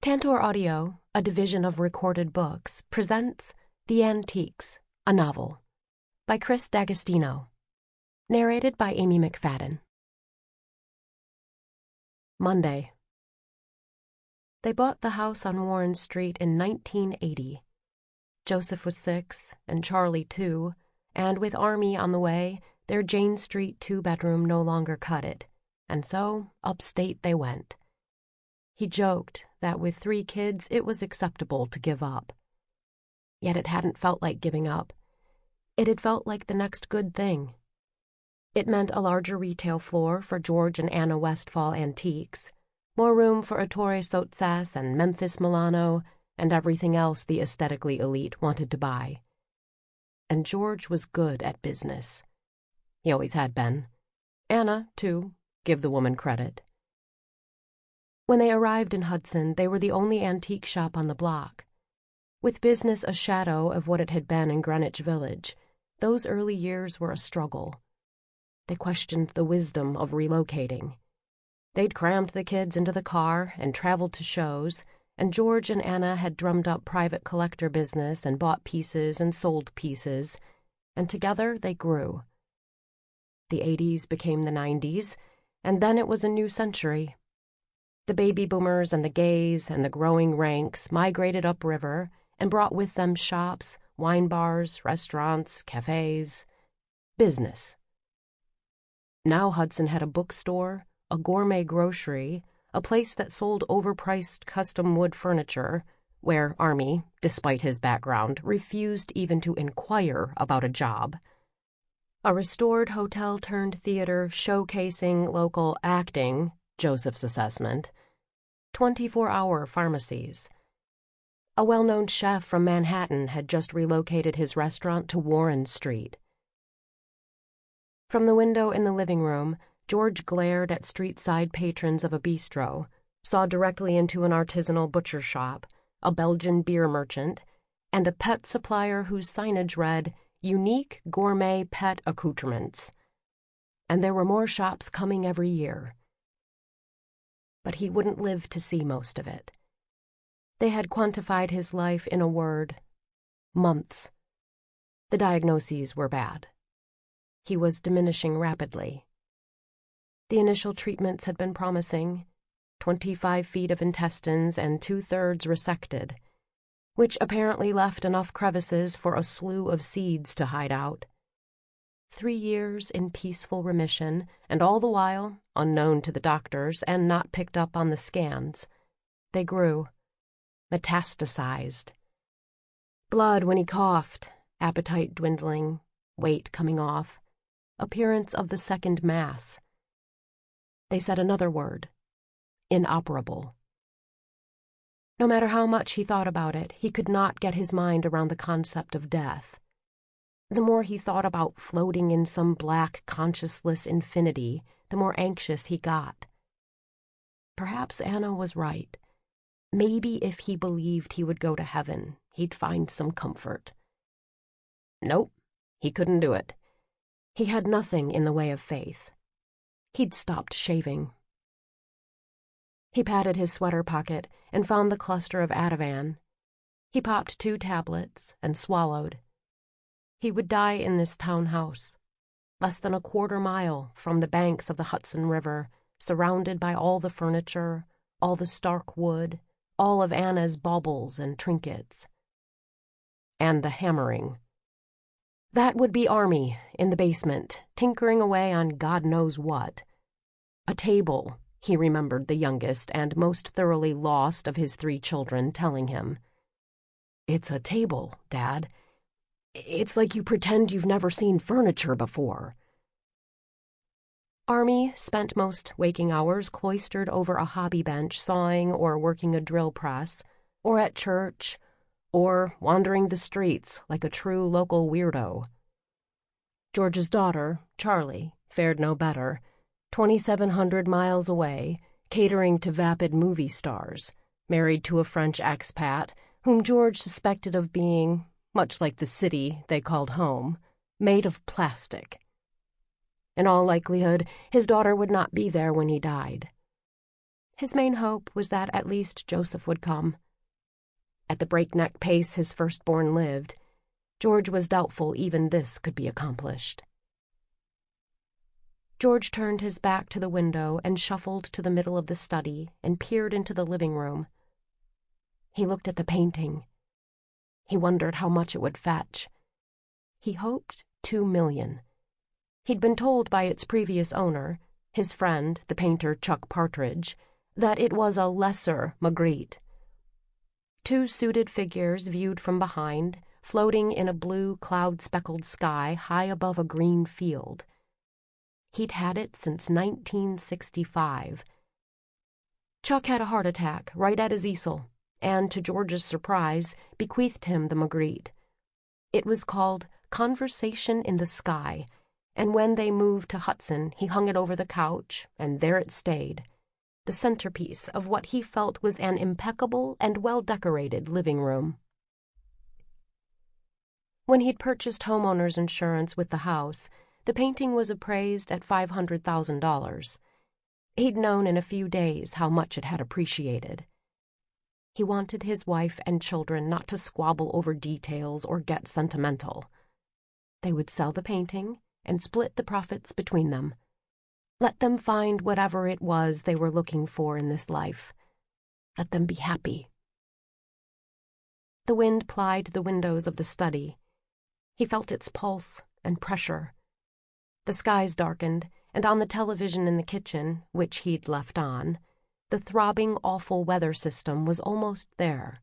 Tantor Audio, a division of Recorded Books, presents The Antiques, a novel, by Kris D'Agostino, narrated by Amy McFadden. Monday. They bought the house on Warren Street in 1980. Josef was 6, and Charlie 2, and with Armie on the way, their Jane Street 2-bedroom no longer cut it, and so upstate they went. He joked that with 3 kids it was acceptable to give up. Yet it hadn't felt like giving up. It had felt like the next good thing. It meant a larger retail floor for George and Anna Westfall antiques, more room for Ettore Sottsass and Memphis Milano, and everything else the aesthetically elite wanted to buy. And George was good at business. He always had been. Anna, too, give the woman credit. When they arrived in Hudson, they were the only antique shop on the block. With business a shadow of what it had been in Greenwich Village, those early years were a struggle. They questioned the wisdom of relocating. They'd crammed the kids into the car and traveled to shows, and George and Anna had drummed up private collector business and bought pieces and sold pieces, and together they grew. The 80s became the 90s, and then it was a new century. The baby boomers and the gays and the growing ranks migrated upriver and brought with them shops, wine bars, restaurants, cafes, business. Now Hudson had a bookstore, a gourmet grocery, a place that sold overpriced custom wood furniture, where Armie, despite his background, refused even to inquire about a job. A restored hotel-turned-theater showcasing local acting, Josef's assessment, 24-hour pharmacies. A well-known chef from Manhattan had just relocated his restaurant to Warren Street. From the window in the living room, George glared at street-side patrons of a bistro, saw directly into an artisanal butcher shop, a Belgian beer merchant, and a pet supplier whose signage read, "Unique Gourmet Pet Accoutrements." And there were more shops coming every year. But he wouldn't live to see most of it. They had quantified his life in a word: months. The diagnoses were bad. He was diminishing rapidly. The initial treatments had been promising: 25 feet of intestines and 2/3 resected, which apparently left enough crevices for a slew of seeds to hide out. 3 years in peaceful remission, and all the while, unknown to the doctors and not picked up on the scans, they grew, metastasized. Blood when he coughed, appetite dwindling, weight coming off, appearance of the second mass. They said another word: inoperable. No matter how much he thought about it, he could not get his mind around the concept of death. The more he thought about floating in some black, conscienceless infinity, the more anxious he got. Perhaps Anna was right. Maybe if he believed he would go to heaven, he'd find some comfort. Nope, he couldn't do it. He had nothing in the way of faith. He'd stopped shaving. He patted his sweater pocket and found the cluster of Ativan. He popped 2 tablets and swallowed. He would die in this townhouse, less than a quarter mile from the banks of the Hudson River, surrounded by all the furniture, all the stark wood, all of Anna's baubles and trinkets. And the hammering. That would be Armie in the basement, tinkering away on God knows what. A table, he remembered the youngest and most thoroughly lost of his 3 children telling him. "It's a table, Dad. It's like you pretend you've never seen furniture before." Armie spent most waking hours cloistered over a hobby bench sawing or working a drill press, or at church, or wandering the streets like a true local weirdo. George's daughter, Charlie, fared no better, 2,700 miles away, catering to vapid movie stars, married to a French expat whom George suspected of being, much like the city they called home, made of plastic. In all likelihood, his daughter would not be there when he died. His main hope was that at least Josef would come. At the breakneck pace his firstborn lived, George was doubtful even this could be accomplished. George turned his back to the window and shuffled to the middle of the study and peered into the living room. He looked at the painting. He wondered how much it would fetch. He hoped $2 million. He'd been told by its previous owner, his friend, the painter Chuck Partridge, that it was a lesser Magritte. Two suited figures viewed from behind, floating in a blue cloud-speckled sky high above a green field. He'd had it since 1965. Chuck had a heart attack right at his easel, and, to George's surprise, bequeathed him the Magritte. It was called Conversation in the Sky, and when they moved to Hudson, he hung it over the couch, and there it stayed, the centerpiece of what he felt was an impeccable and well-decorated living room. When he'd purchased homeowner's insurance with the house, the painting was appraised at $500,000. He'd known in a few days how much it had appreciated. He wanted his wife and children not to squabble over details or get sentimental. They would sell the painting and split the profits between them. Let them find whatever it was they were looking for in this life. Let them be happy. The wind plied the windows of the study. He felt its pulse and pressure. The skies darkened, and on the television in the kitchen, which he'd left on, the throbbing, awful weather system was almost there.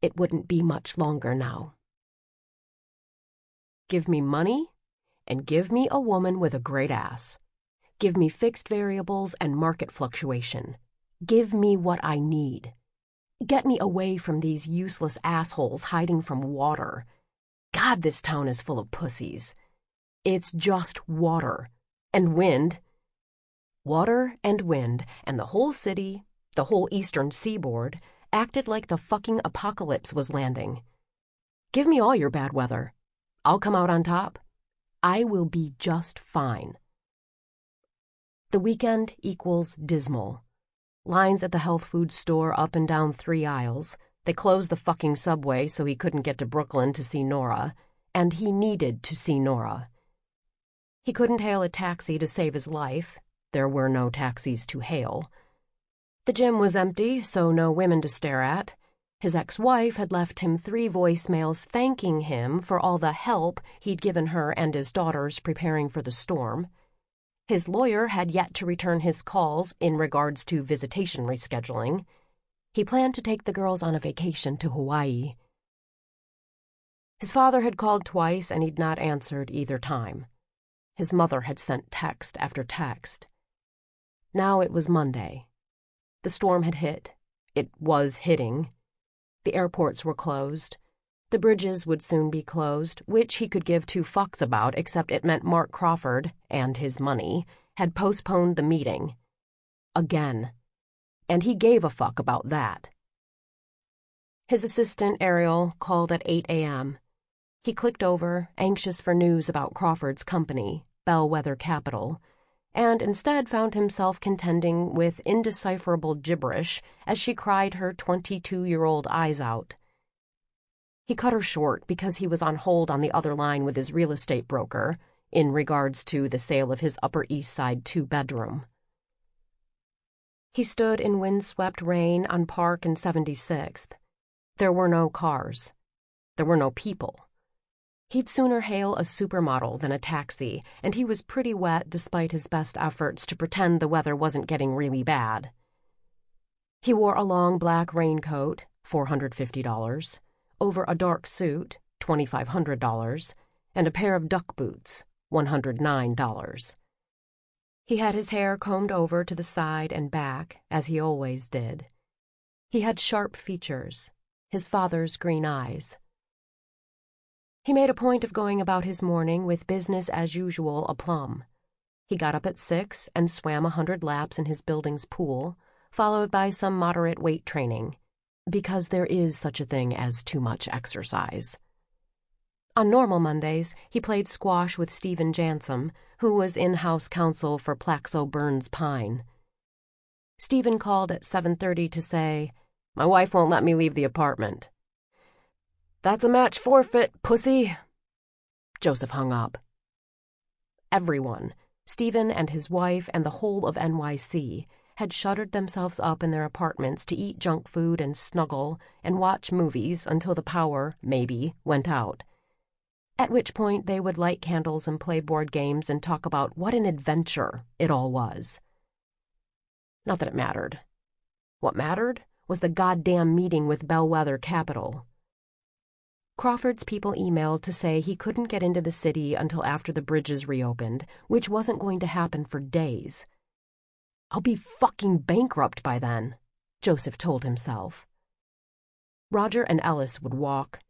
It wouldn't be much longer now. Give me money, and give me a woman with a great ass. Give me fixed variables and market fluctuation. Give me what I need. Get me away from these useless assholes hiding from water. God, this town is full of pussies. It's just water. And wind. Water and wind, and the whole city, the whole eastern seaboard, acted like the fucking apocalypse was landing. Give me all your bad weather. I'll come out on top. I will be just fine. The weekend equals dismal. Lines at the health food store up and down 3 aisles. They closed the fucking subway so he couldn't get to Brooklyn to see Nora, and he needed to see Nora. He couldn't hail a taxi to save his life. There were no taxis to hail. The gym was empty, so no women to stare at. His ex-wife had left him 3 voicemails thanking him for all the help he'd given her and his daughters preparing for the storm. His lawyer had yet to return his calls in regards to visitation rescheduling. He planned to take the girls on a vacation to Hawaii. His father had called twice, and he'd not answered either time. His mother had sent text after text. Now it was Monday. The storm had hit. It was hitting. The airports were closed. The bridges would soon be closed, which he could give 2 fucks about, except it meant Mark Crawford, and his money, had postponed the meeting. Again. And he gave a fuck about that. His assistant, Ariel, called at 8 a.m. He clicked over, anxious for news about Crawford's company, Bellwether Capital, and instead found himself contending with indecipherable gibberish as she cried her 22-year-old eyes out. He cut her short because he was on hold on the other line with his real estate broker in regards to the sale of his Upper East Side 2-bedroom. He stood in windswept rain on Park and 76th. There were no cars. There were no people. He'd sooner hail a supermodel than a taxi, and he was pretty wet despite his best efforts to pretend the weather wasn't getting really bad. He wore a long black raincoat, $450, over a dark suit, $2,500, and a pair of duck boots, $109. He had his hair combed over to the side and back, as he always did. He had sharp features, his father's green eyes. He made a point of going about his morning with business as usual aplomb. He got up at 6 and swam 100 laps in his building's pool, followed by some moderate weight training, because there is such a thing as too much exercise. On normal Mondays, he played squash with Stephen Jansom, who was in-house counsel for Plaxo Burns Pine. Stephen called at 7:30 to say, "My wife won't let me leave the apartment." "That's a match forfeit, pussy." Josef hung up. Everyone, Stephen and his wife and the whole of NYC, had shuttered themselves up in their apartments to eat junk food and snuggle and watch movies until the power, maybe, went out. At which point they would light candles and play board games and talk about what an adventure it all was. Not that it mattered. What mattered was the goddamn meeting with Bellwether Capital. Crawford's people emailed to say he couldn't get into the city until after the bridges reopened, which wasn't going to happen for days. "I'll be fucking bankrupt by then," Josef told himself. Roger and Ellis would walk.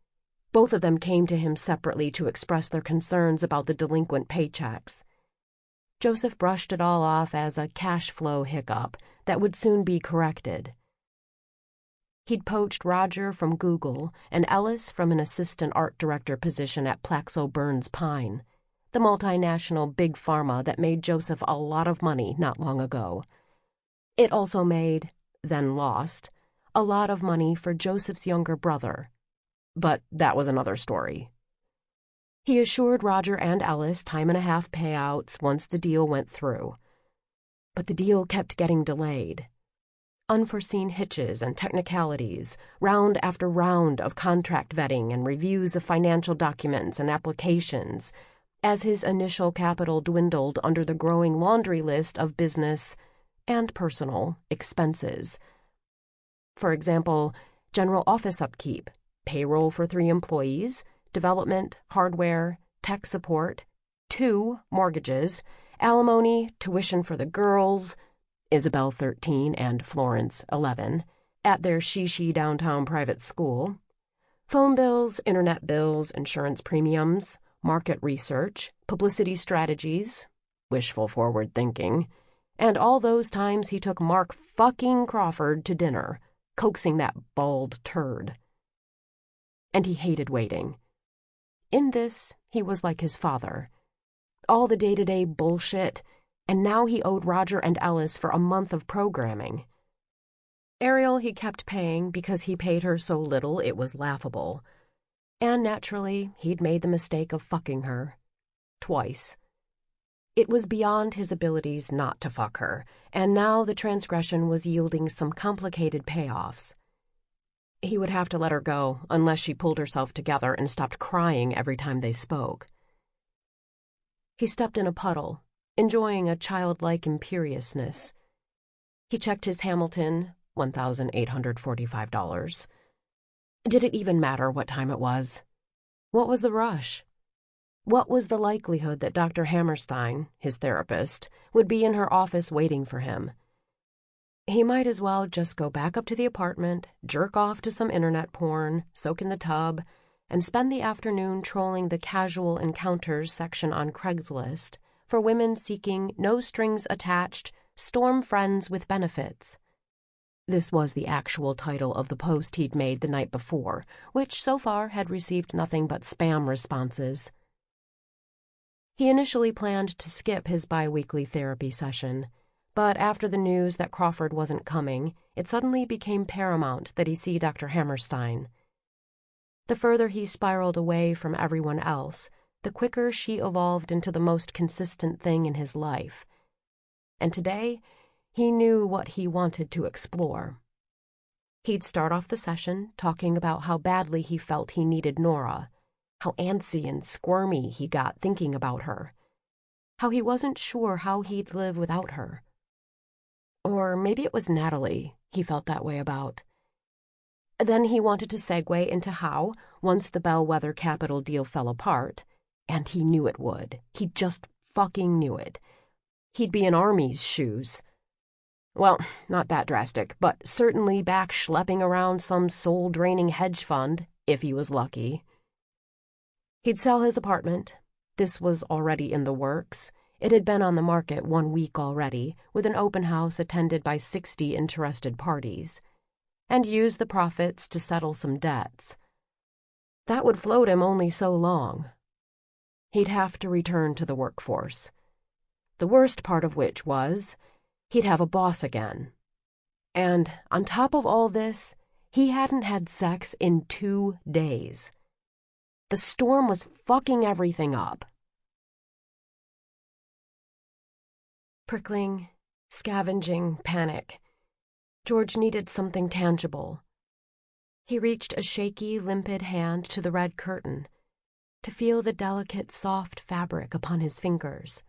Both of them came to him separately to express their concerns about the delinquent paychecks. Josef brushed it all off as a cash flow hiccup that would soon be corrected. He'd poached Roger from Google and Ellis from an assistant art director position at Plaxo Burns Pine, the multinational big pharma that made Josef a lot of money not long ago. It also made, then lost, a lot of money for Joseph's younger brother. But that was another story. He assured Roger and Ellis time-and-a-half payouts once the deal went through. But the deal kept getting delayed. Unforeseen hitches and technicalities, round after round of contract vetting and reviews of financial documents and applications, as his initial capital dwindled under the growing laundry list of business and personal expenses. For example, general office upkeep, payroll for 3 employees, development, hardware, tech support, 2 mortgages, alimony, tuition for the girls, Isabel 13 and Florence 11, at their Shishi downtown private school, phone bills, internet bills, insurance premiums, market research, publicity strategies, wishful forward thinking, and all those times he took Mark fucking Crawford to dinner, coaxing that bald turd. And he hated waiting. In this, he was like his father. All the day-to-day bullshit, and now he owed Roger and Ellis for a month of programming. Ariel he kept paying because he paid her so little it was laughable. And naturally, he'd made the mistake of fucking her. Twice. It was beyond his abilities not to fuck her, and now the transgression was yielding some complicated payoffs. He would have to let her go unless she pulled herself together and stopped crying every time they spoke. He stepped in a puddle, enjoying a childlike imperiousness. He checked his Hamilton, $1,845. Did it even matter what time it was? What was the rush? What was the likelihood that Dr. Hammerstein, his therapist, would be in her office waiting for him? He might as well just go back up to the apartment, jerk off to some internet porn, soak in the tub, and spend the afternoon trolling the casual encounters section on Craigslist for women seeking no-strings-attached, storm friends with benefits. This was the actual title of the post he'd made the night before, which so far had received nothing but spam responses. He initially planned to skip his bi-weekly therapy session, but after the news that Crawford wasn't coming, it suddenly became paramount that he see Dr. Hammerstein. The further he spiraled away from everyone else, the quicker she evolved into the most consistent thing in his life. And today, he knew what he wanted to explore. He'd start off the session talking about how badly he felt he needed Nora, how antsy and squirmy he got thinking about her, how he wasn't sure how he'd live without her. Or maybe it was Natalie he felt that way about. Then he wanted to segue into how, once the Bellwether Capital deal fell apart, and he knew it would, he just fucking knew it, he'd be in Armie's shoes. Well, not that drastic, but certainly back schlepping around some soul-draining hedge fund, if he was lucky. He'd sell his apartment. This was already in the works. It had been on the market 1 week already, with an open house attended by 60 interested parties, and use the profits to settle some debts. That would float him only so long. He'd have to return to the workforce. The worst part of which was, he'd have a boss again, And on top of all this, he hadn't had sex in 2 days. The storm was fucking everything up. Prickling, scavenging panic. George needed something tangible. He reached a shaky, limpid hand to the red curtain, to feel the delicate, soft fabric upon his fingers.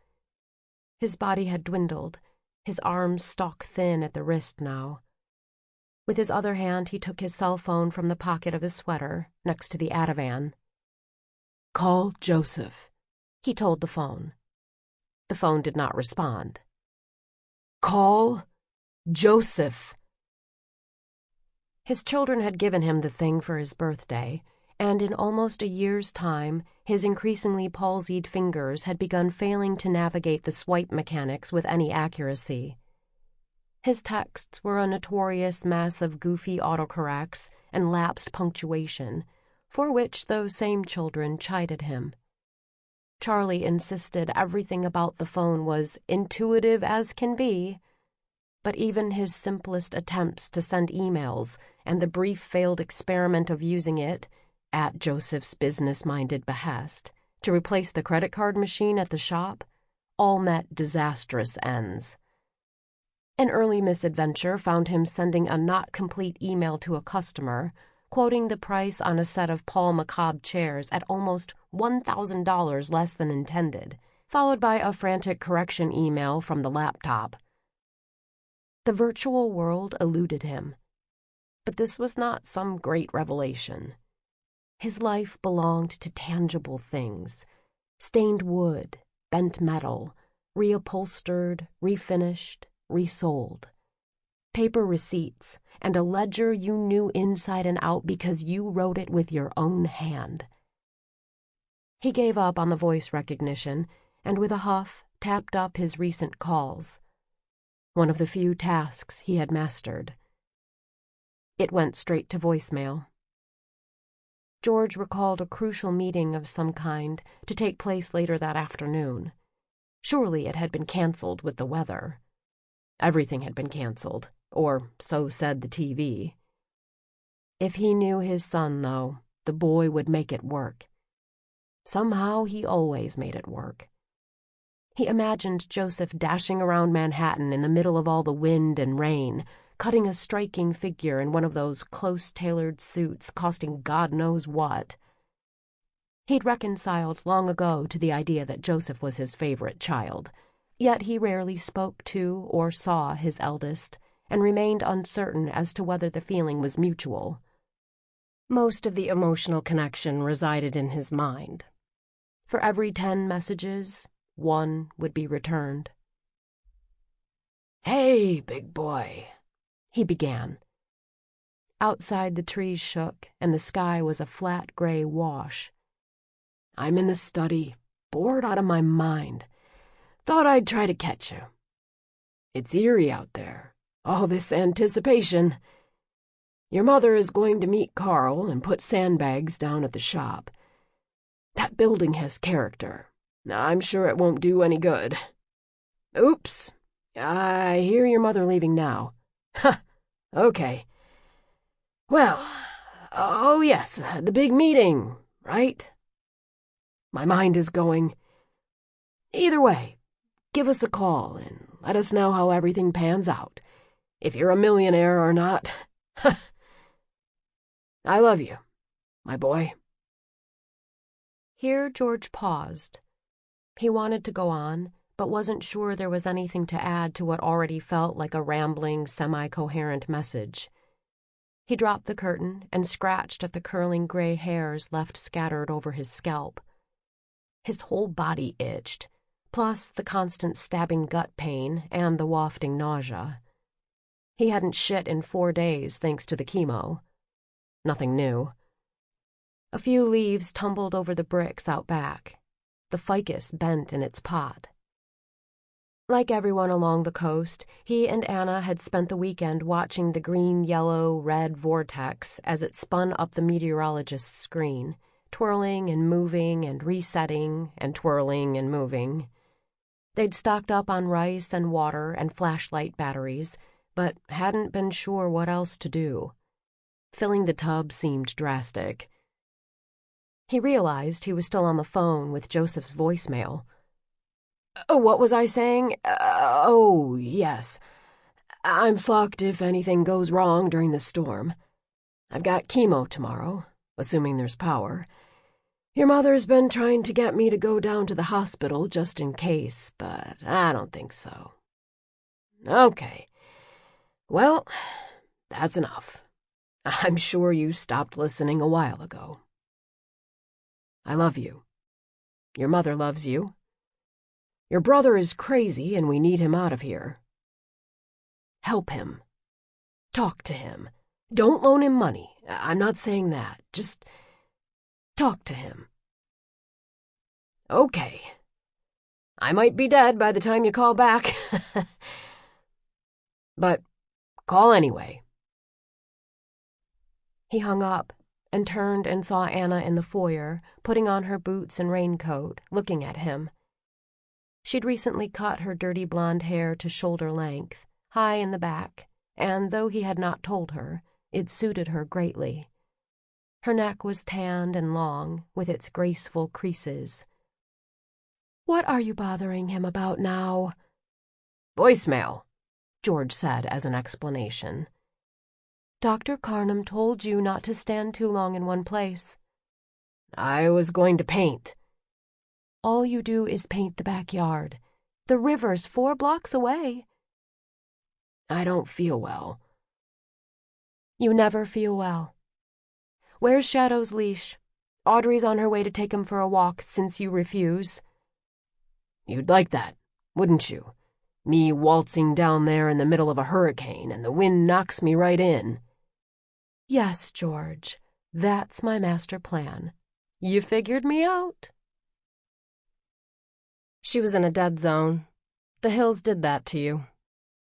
His body had dwindled, his arms stalk-thin at the wrist now. With his other hand, he took his cell phone from the pocket of his sweater, next to the Ativan. "Call Josef," he told the phone. The phone did not respond. "Call Josef." His children had given him the thing for his birthday, and in almost a year's time, his increasingly palsied fingers had begun failing to navigate the swipe mechanics with any accuracy. His texts were a notorious mess of goofy autocorrects and lapsed punctuation, for which those same children chided him. Charlie insisted everything about the phone was intuitive as can be, but even his simplest attempts to send emails and the brief failed experiment of using it, at Josef's business-minded behest, to replace the credit card machine at the shop, all met disastrous ends. An early misadventure found him sending a not-complete email to a customer, quoting the price on a set of Paul McCobb chairs at almost $1,000 less than intended, followed by a frantic correction email from the laptop. The virtual world eluded him, but this was not some great revelation. His life belonged to tangible things, stained wood, bent metal, reupholstered, refinished, resold. Paper receipts, and a ledger you knew inside and out because you wrote it with your own hand. He gave up on the voice recognition and with a huff tapped up his recent calls, one of the few tasks he had mastered. It went straight to voicemail. George recalled a crucial meeting of some kind to take place later that afternoon. Surely it had been canceled with the weather. Everything had been canceled, or so said the TV. If he knew his son, though, the boy would make it work. Somehow he always made it work. He imagined Josef dashing around Manhattan in the middle of all the wind and rain, cutting a striking figure in one of those close-tailored suits costing God knows what. He'd reconciled long ago to the idea that Josef was his favorite child, yet he rarely spoke to or saw his eldest, and remained uncertain as to whether the feeling was mutual. Most of the emotional connection resided in his mind. For every 10 messages, 1 would be returned. "Hey, big boy," he began. Outside the trees shook, and the sky was a flat gray wash. "I'm in the study, bored out of my mind. Thought I'd try to catch you. It's eerie out there, all this anticipation. Your mother is going to meet Carl and put sandbags down at the shop. That building has character. I'm sure it won't do any good. Oops, I hear your mother leaving now. Ha, okay. Well, oh yes, the big meeting, right? My mind is going. Either way, give us a call and let us know how everything pans out, if you're a millionaire or not. I love you, my boy." Here George paused. He wanted to go on, but wasn't sure there was anything to add to what already felt like a rambling, semi-coherent message. He dropped the curtain and scratched at the curling gray hairs left scattered over his scalp. His whole body itched, plus the constant stabbing gut pain and the wafting nausea. He hadn't shit in 4 days thanks to the chemo. Nothing new. A few leaves tumbled over the bricks out back. The ficus bent in its pot. Like everyone along the coast, he and Anna had spent the weekend watching the green, yellow, red vortex as it spun up the meteorologist's screen, twirling and moving and resetting and twirling and moving. They'd stocked up on rice and water and flashlight batteries, but hadn't been sure what else to do. Filling the tub seemed drastic. He realized he was still on the phone with Josef's voicemail. "Oh, what was I saying? Oh, yes. I'm fucked if anything goes wrong during the storm. I've got chemo tomorrow, assuming there's power. Your mother's been trying to get me to go down to the hospital just in case, but I don't think so." "Okay. Well, that's enough. I'm sure you stopped listening a while ago. I love you. Your mother loves you. Your brother is crazy and we need him out of here. Help him. Talk to him. Don't loan him money. I'm not saying that. Just talk to him." "Okay. I might be dead by the time you call back." "But call anyway." He hung up and turned and saw Anna in the foyer, putting on her boots and raincoat, looking at him. She'd recently cut her dirty blonde hair to shoulder length, high in the back, and though he had not told her, it suited her greatly. Her neck was tanned and long, with its graceful creases. "What are you bothering him about now?" "Voicemail," George said as an explanation. "Dr. Carnum told you not to stand too long in one place." "I was going to paint." "All you do is paint the backyard. The river's 4 blocks away." "I don't feel well." "You never feel well. Where's Shadow's leash? Audrey's on her way to take him for a walk since you refuse." "You'd like that, wouldn't you? Me waltzing down there in the middle of a hurricane and the wind knocks me right in." "Yes, George, that's my master plan. You figured me out." She was in a dead zone. The hills did that to you.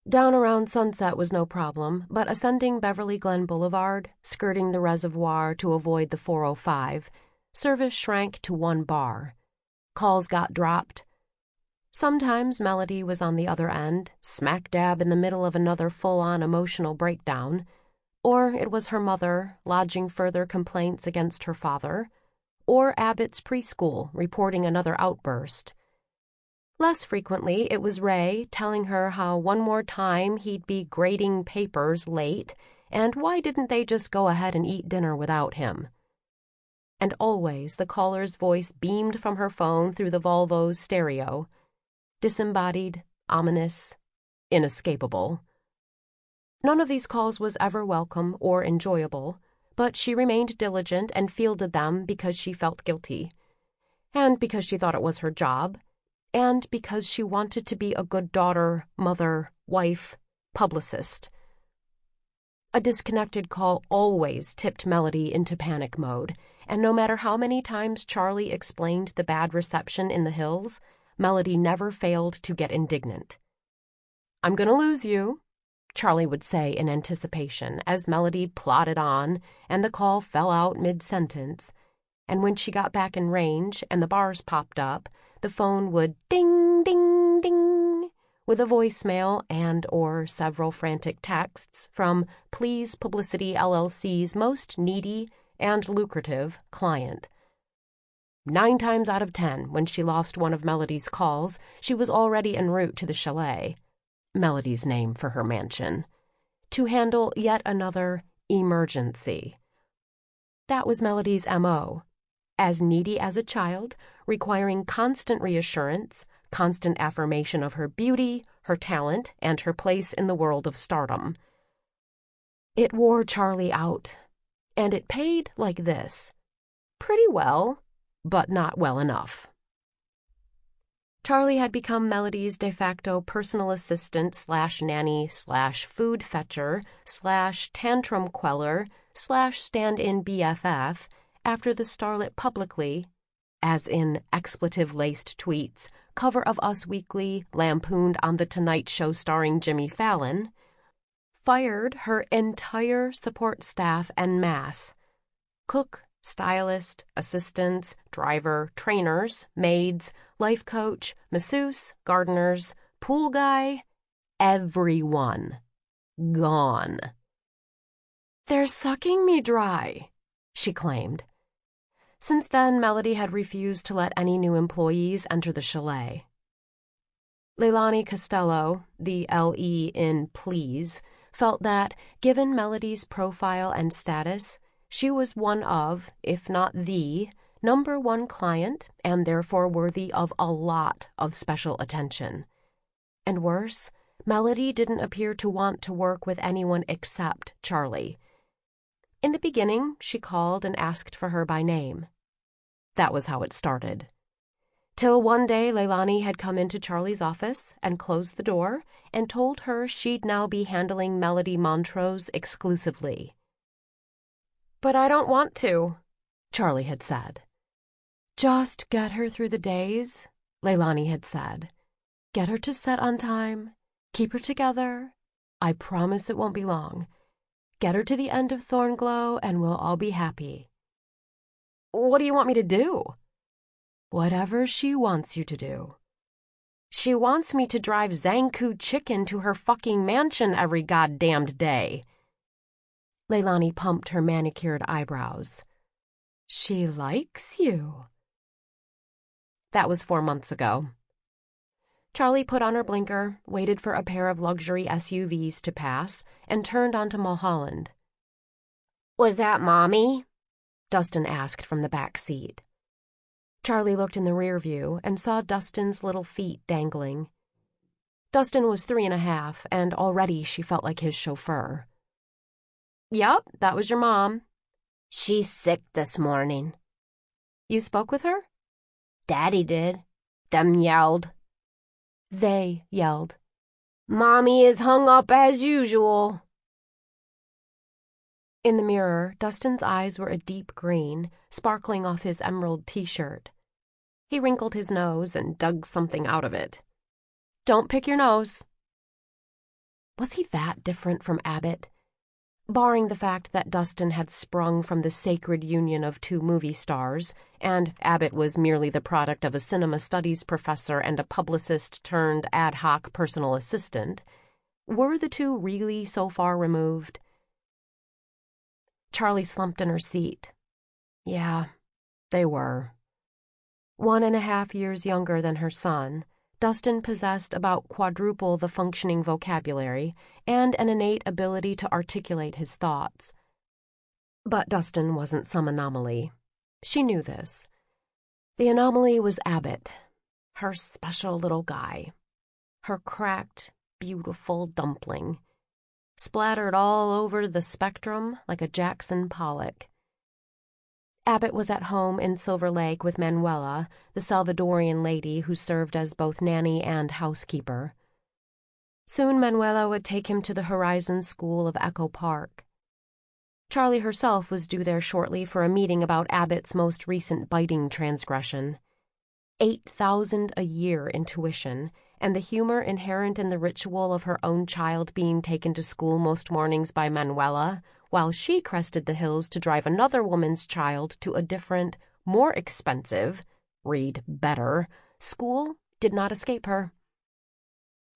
Down around sunset was no problem, but ascending Beverly Glen Boulevard, skirting the reservoir to avoid the 405, service shrank to 1 bar. Calls got dropped. Sometimes Melody was on the other end, smack dab in the middle of another full-on emotional breakdown, or it was her mother lodging further complaints against her father, or Abbott's preschool reporting another outburst. Less frequently, it was Ray telling her how one more time he'd be grading papers late, and why didn't they just go ahead and eat dinner without him? And always the caller's voice beamed from her phone through the Volvo's stereo. Disembodied, ominous, inescapable. None of these calls was ever welcome or enjoyable, but she remained diligent and fielded them because she felt guilty, and because she thought it was her job, and because she wanted to be a good daughter, mother, wife, publicist. A disconnected call always tipped Melody into panic mode, and no matter how many times Charlie explained the bad reception in the hills, Melody never failed to get indignant. "I'm going to lose you," Charlie would say in anticipation as Melody plodded on and the call fell out mid-sentence, and when she got back in range and the bars popped up, the phone would ding, ding, ding, with a voicemail and or several frantic texts from Please Publicity LLC's most needy and lucrative client. 9 times out of 10, when she lost one of Melody's calls, she was already en route to the chalet, Melody's name for her mansion, to handle yet another emergency. That was Melody's M.O., as needy as a child, requiring constant reassurance, constant affirmation of her beauty, her talent, and her place in the world of stardom. It wore Charlie out, and it paid like this. Pretty well, but not well enough. Charlie had become Melody's de facto personal assistant / nanny / food fetcher / tantrum queller / stand-in BFF after the starlet publicly, as in expletive-laced tweets, cover of Us Weekly, lampooned on The Tonight Show starring Jimmy Fallon, fired her entire support staff en masse. Cook, stylist, assistants, driver, trainers, maids, life coach, masseuse, gardeners, pool guy, everyone. Gone. "They're sucking me dry," she claimed. Since then, Melody had refused to let any new employees enter the chalet. Leilani Costello, the L.E. in please, felt that, given Melody's profile and status, she was one of, if not the, #1 client and therefore worthy of a lot of special attention. And worse, Melody didn't appear to want to work with anyone except Charlie. In the beginning, she called and asked for her by name. That was how it started. Till one day Leilani had come into Charlie's office and closed the door and told her she'd now be handling Melody Montrose exclusively. "But I don't want to," Charlie had said. "Just get her through the days," Leilani had said. "Get her to set on time. Keep her together. I promise it won't be long. Get her to the end of Thornglow and we'll all be happy." "What do you want me to do?" "Whatever she wants you to do." "She wants me to drive Zanku Chicken to her fucking mansion every goddamned day." Leilani pumped her manicured eyebrows. "She likes you." That was 4 months ago. Charlie put on her blinker, waited for a pair of luxury SUVs to pass, and turned onto Mulholland. "Was that Mommy?" Dustin asked from the back seat. Charlie looked in the rear view and saw Dustin's little feet dangling. Dustin was 3.5, and already she felt like his chauffeur. "Yup, that was your mom." "She's sick this morning." "You spoke with her?" "Daddy did. Them yelled." They yelled. "Mommy is hung up as usual." In the mirror, Dustin's eyes were a deep green, sparkling off his emerald t-shirt. He wrinkled his nose and dug something out of it. "Don't pick your nose." Was he that different from Abbott? Barring the fact that Dustin had sprung from the sacred union of 2 movie stars, and Abbott was merely the product of a cinema studies professor and a publicist turned ad hoc personal assistant, were the two really so far removed? Charlie slumped in her seat. Yeah, they were. 1.5 years younger than her son, Dustin possessed about quadruple the functioning vocabulary and an innate ability to articulate his thoughts. But Dustin wasn't some anomaly. She knew this. The anomaly was Abbott, her special little guy, her cracked, beautiful dumpling, splattered all over the spectrum like a Jackson Pollock. Abbott was at home in Silver Lake with Manuela, the Salvadorian lady who served as both nanny and housekeeper. Soon Manuela would take him to the Horizon School of Echo Park. Charlie herself was due there shortly for a meeting about Abbott's most recent biting transgression. 8,000 a year in tuition, and the humor inherent in the ritual of her own child being taken to school most mornings by Manuela, while she crested the hills to drive another woman's child to a different, more expensive, read better, school, did not escape her.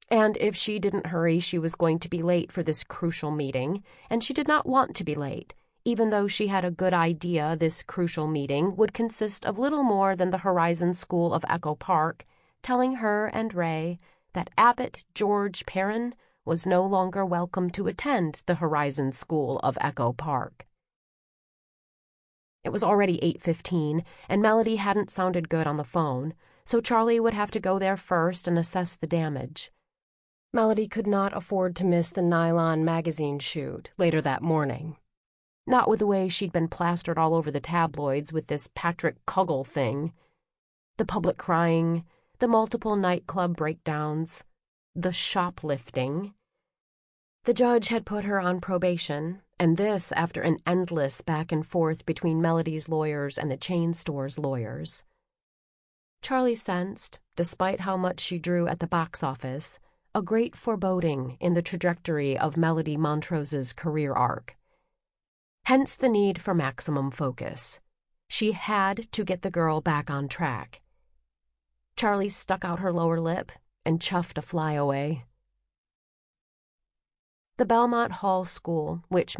And if she didn't hurry, she was going to be late for this crucial meeting, and she did not want to be late, even though she had a good idea this crucial meeting would consist of little more than the Horizon School of Echo Park telling her and Ray that Abbott George Perrin was no longer welcome to attend the Horizon School of Echo Park. It was already 8:15, and Melody hadn't sounded good on the phone, so Charlie would have to go there first and assess the damage. Melody could not afford to miss the Nylon magazine shoot later that morning. Not with the way she'd been plastered all over the tabloids with this Patrick Cuggle thing. The public crying, the multiple nightclub breakdowns, the shoplifting. The judge had put her on probation, and this after an endless back and forth between Melody's lawyers and the chain store's lawyers. Charlie sensed, despite how much she drew at the box office, a great foreboding in the trajectory of Melody Montrose's career arc. Hence the need for maximum focus. She had to get the girl back on track. Charlie stuck out her lower lip and chuffed a flyaway. The Belmont Hall School, which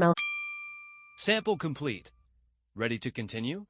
Sample complete. Ready to continue?